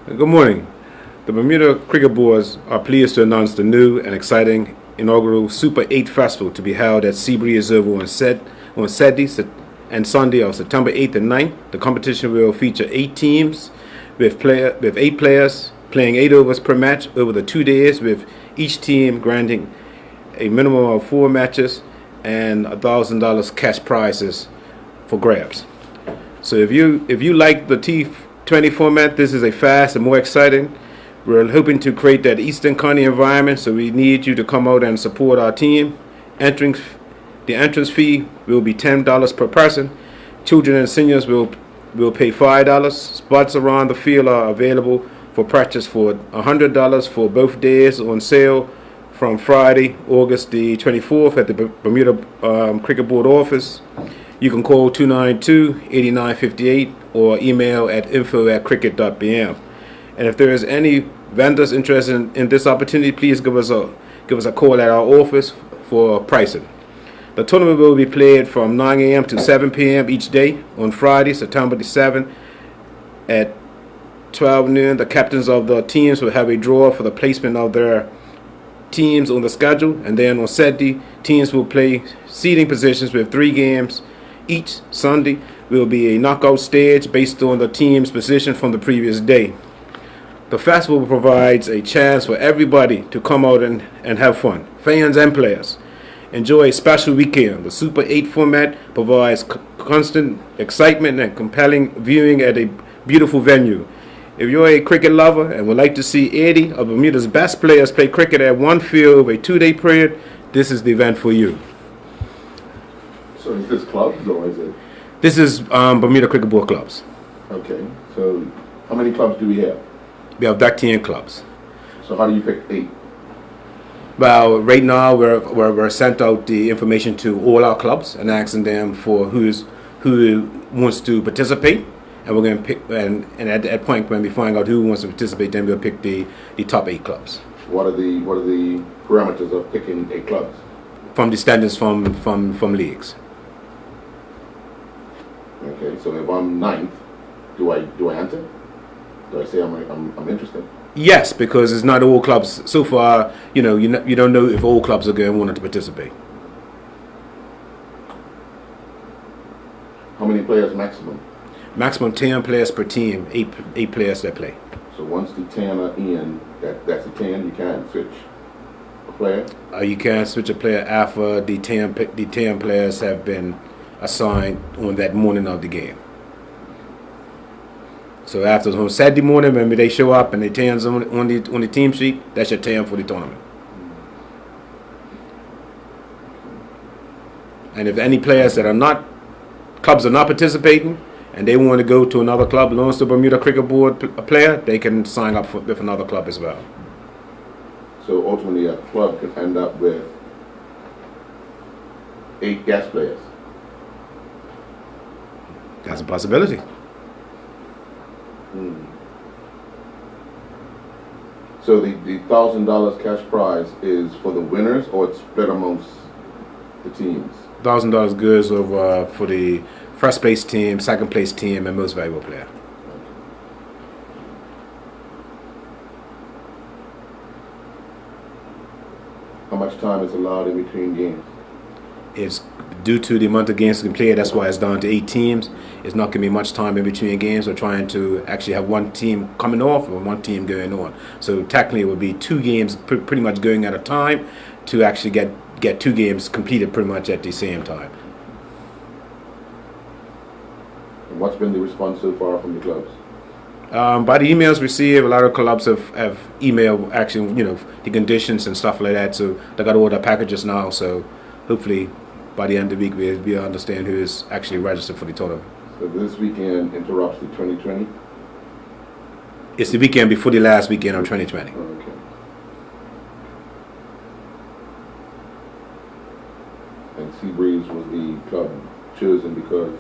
Good morning. The Bermuda Cricket Boards are pleased to announce the new and exciting inaugural Super 8 Festival to be held at Seabree Reservoir on Saturday and Sunday of September 8th and 9th. The competition will feature 8 teams with 8 players playing 8 overs per match over the 2 days, with each team granting a minimum of 4 matches and $1,000 cash prizes for grabs. So if you like the T20 format, this is a fast and more exciting. We're hoping to create that Eastern County environment, so we need you to come out and support our team. The entrance fee will be $10 per person. Children and seniors will pay $5. Spots around the field are available for purchase for $100 for both days, on sale from Friday, August the 24th at the Bermuda Cricket Board office. You can call 292-8958 or email at info@cricket.bm. And if there is any vendors interested in this opportunity, please give us a call at our office for pricing. The tournament will be played from 9 a.m. to 7 p.m. each day. On Friday, September the 7th at 12 noon, the captains of the teams will have a draw for the placement of their teams on the schedule. And then on Saturday, teams will play seeding positions with 3 games each. Sunday will be a knockout stage based on the team's position from the previous day. The festival provides a chance for everybody to come out and have fun, fans and players. Enjoy a special weekend. The Super 8 format provides constant excitement and compelling viewing at a beautiful venue. If you're a cricket lover and would like to see 80 of Bermuda's best players play cricket at one field over a 2-day period, this is the event for you. So is this clubs or is it? This is Bermuda Cricket Board clubs. Okay. So how many clubs do we have? We have 13 clubs. So how do you pick 8? Well, right now we're sent out the information to all our clubs and asking them for who wants to participate, and we're going to pick. And at that point, when we find out who wants to participate, then we'll pick the top 8 clubs. What are the parameters of picking 8 clubs? From the standings from leagues. Okay. So if I'm 9th, do I enter? Do I say I'm interested? Yes, because it's not all clubs so far. You don't know if all clubs are going to want to participate. How many players maximum? Maximum 10 players per team. 8 players that play. So once the 10 are in, that's a 10. You can't switch a player. You can't switch a player after the 10 players have been assigned on that morning of the game. So after on Saturday morning, when they show up and they 10s on the team sheet, that's your 10 for the tournament. And if any players that are not clubs are not participating and they want to go to another club, belongs to Bermuda Cricket Board player, they can sign up with another club as well. So ultimately, a club could end up with 8 guest players. That's a possibility. So the $1,000 cash prize is for the winners, or it's split amongst the teams? $1,000 goes over for the first place team, second place team, and most valuable player. How much time is allowed in between games? It's due to the amount of games you can play. That's why it's down to 8 teams. It's not going to be much time in between games. We're trying to actually have one team coming off and one team going on. So technically, it would be 2 games pretty much going at a time to actually get 2 games completed pretty much at the same time. And what's been the response so far from the clubs? By the emails received, a lot of clubs have emailed actually, the conditions and stuff like that. So they got all the packages now. So hopefully, by the end of the week, we'll understand who is actually registered for the tournament. So this weekend interrupts the 2020? It's the weekend before the last weekend of 2020. Okay. And Seabreeze was the club chosen because?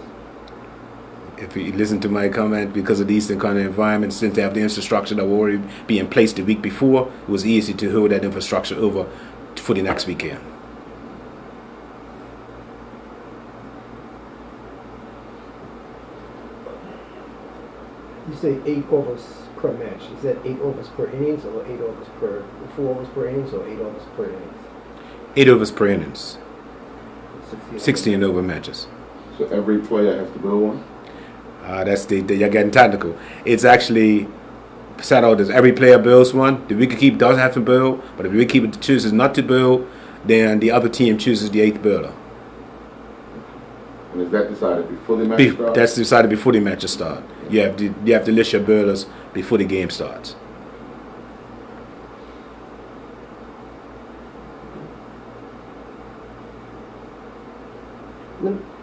If you listen to my comment, because of the Eastern Continent environment, since they have the infrastructure that will already be in place the week before, it was easy to hold that infrastructure over for the next weekend. You say 8 overs per match, is that 8 overs per innings or 8 overs per 4 overs per innings or 8 overs per innings? 8 overs per innings, 16. 16 over matches. So every player has to build one? That's you're getting technical. It's actually set out as every player builds one. The wicketkeeper doesn't have to build, but if the wicketkeeper chooses not to build, then the other team chooses the 8th builder. And is that decided before the match starts? That's decided before the matches start. You have to list your builders before the game starts.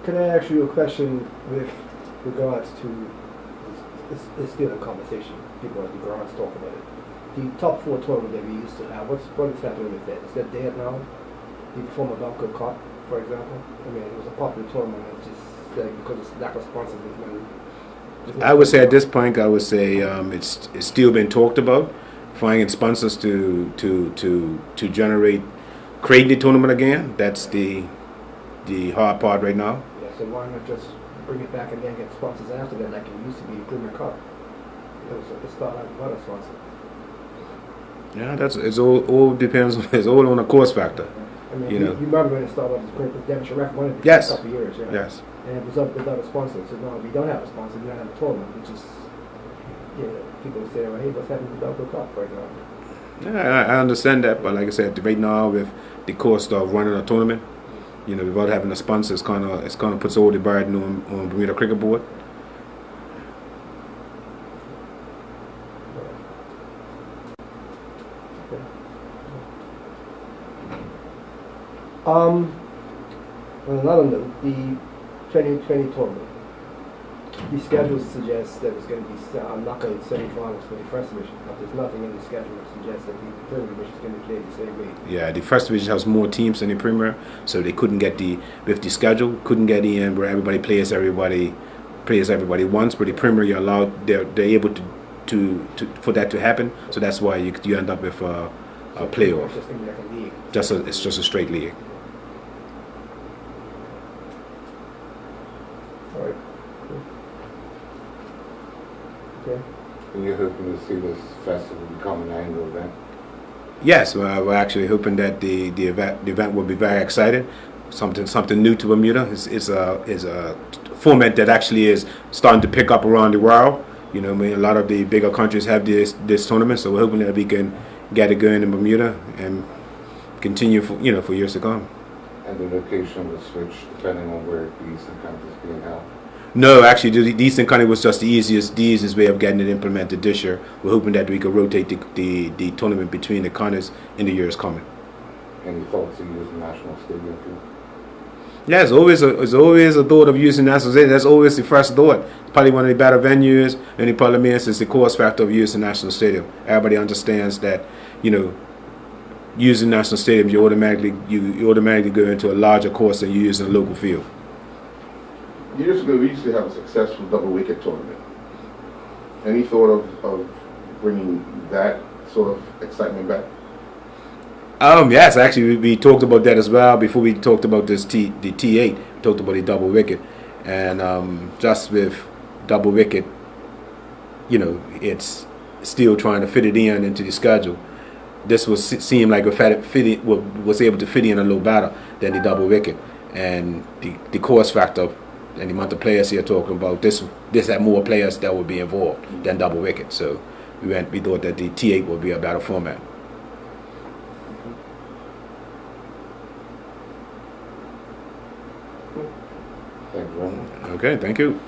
Can I ask you a question with regards to it's still a conversation. People at the grounds talk about it. The top 4 tournament that we used to have, what is happening with that? Is that dead now? The former Dunker Cup, for example. I mean, it was a popular tournament. It's just because it's lack of sponsors. I would say at this point, it's still been talked about, finding sponsors to generate, creating the tournament again. That's the hard part right now. Yeah, so why not just bring it back and then get sponsors after that, like it used to be the Premier Cup? It started out without a sponsor. Yeah, it's all depends. It's all on the cost factor. I mean, You know. you remember when it started off as Premier Devonshire Ref won it for Yes. a couple of years, yeah. Yes. And it was up without a sponsor. So no, we don't have a sponsor. We don't have a tournament, which is, people say, well, hey, what's happening with the Dunker Cup, for example? Yeah, I understand that, but like I said, right now with the cost of running a tournament, without having a sponsor, it's kind of puts all the burden on Bermuda Cricket Board. On another note, the 2020 tournament, the schedule suggests that it's going to be knockout semi-finals for the first division, but there's nothing in the schedule that suggests that the third division is going to be played the same way. Yeah, the first division has more teams than the Premier, so they couldn't get with the schedule, couldn't get in where everybody plays everybody once. But the Premier, you're allowed, they're able to for that to happen. So that's why you end up with a playoff. It's just going to be like a league. It's just a straight league. All right. Okay. And you're hoping to see this festival become an annual event? Yes, we're actually hoping that the event will be very exciting. Something new to Bermuda. It's a format that actually is starting to pick up around the world. A lot of the bigger countries have this tournament, so we're hoping that we can get it going in Bermuda and continue for years to come. And the location will switch depending on where the Eastern Country is being held? No, actually, the Eastern Country was just the easiest way of getting it implemented this year. We're hoping that we could rotate the tournament between the countries in the years coming. Any thoughts of using National Stadium too? Yeah, it's always a thought of using National Stadium. That's always the first thought. Probably one of the better venues in the Parliament is the cost factor of using National Stadium. Everybody understands that, using National Stadium, you automatically go into a larger cost than you use in a local field. Years ago, we used to have a successful double wicket tournament. Any thought of bringing that sort of excitement back? Yes, actually, we talked about that as well before we talked about the T8. We talked about the double wicket, and just with double wicket, it's still trying to fit it into the schedule. This seemed like was able to fit in a little better than the double wicket, and the cost factor and the amount of players you're talking about. This had more players that would be involved than double wicket, so we thought that the T8 would be a better format. Thank you very much. Okay, thank you.